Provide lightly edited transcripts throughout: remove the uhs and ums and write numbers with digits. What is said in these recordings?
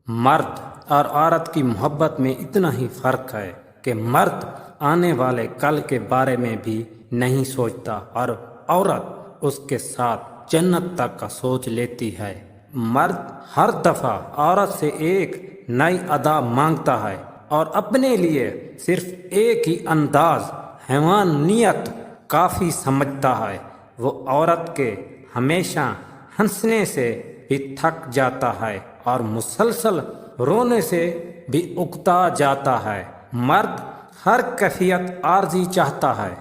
مرد اور عورت کی محبت میں اتنا ہی فرق ہے کہ مرد آنے والے کل کے بارے میں بھی نہیں سوچتا اور عورت اس کے ساتھ جنت تک کا سوچ لیتی ہے۔ مرد ہر دفعہ عورت سے ایک نئی ادا مانگتا ہے اور اپنے لیے صرف ایک ہی انداز حیوانیت کافی سمجھتا ہے۔ وہ عورت کے ہمیشہ ہنسنے سے بھی تھک جاتا ہے اور مسلسل رونے سے بھی اکتا جاتا ہے۔ مرد ہر کیفیت عارضی چاہتا ہے۔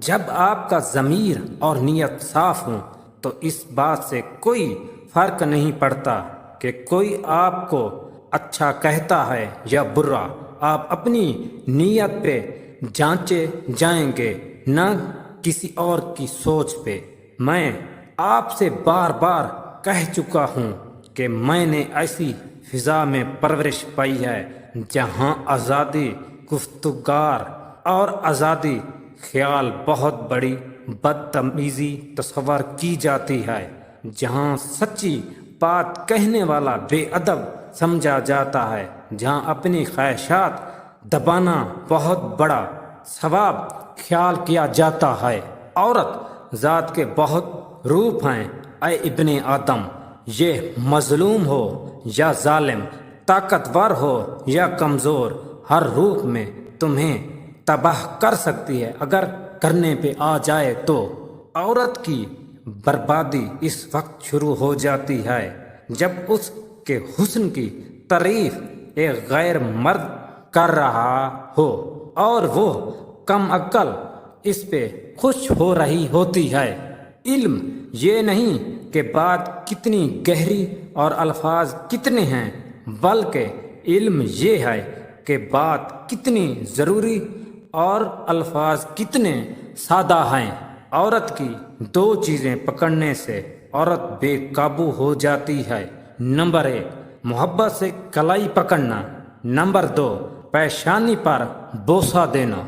جب آپ کا ضمیر اور نیت صاف ہوں تو اس بات سے کوئی فرق نہیں پڑتا کہ کوئی آپ کو اچھا کہتا ہے یا برا، آپ اپنی نیت پہ جانچے جائیں گے، نہ کسی اور کی سوچ پہ۔ میں آپ سے بار بار کہہ چکا ہوں کہ میں نے ایسی فضا میں پرورش پائی ہے جہاں آزادی گفتگار اور آزادی خیال بہت بڑی بدتمیزی تصور کی جاتی ہے، جہاں سچی بات کہنے والا بے ادب سمجھا جاتا ہے، جہاں اپنی خواہشات دبانا بہت بڑا ثواب خیال کیا جاتا ہے۔ عورت ذات کے بہت روپ ہیں اے ابن آدم، یہ مظلوم ہو یا ظالم، طاقتور ہو یا کمزور، ہر روپ میں تمہیں تباہ کر سکتی ہے اگر کرنے پہ آ جائے تو۔ عورت کی بربادی اس وقت شروع ہو جاتی ہے جب اس کے حسن کی تعریف ایک غیر مرد کر رہا ہو اور وہ کم عقل اس پہ خوش ہو رہی ہوتی ہے۔ علم یہ نہیں کہ بات کتنی گہری اور الفاظ کتنے ہیں، بلکہ علم یہ ہے کہ بات کتنی ضروری اور الفاظ کتنے سادہ ہیں۔ عورت کی دو چیزیں پکڑنے سے عورت بے قابو ہو جاتی ہے۔ نمبر 1 محبت سے کلائی پکڑنا، نمبر 2 پیشانی پر بوسہ دینا۔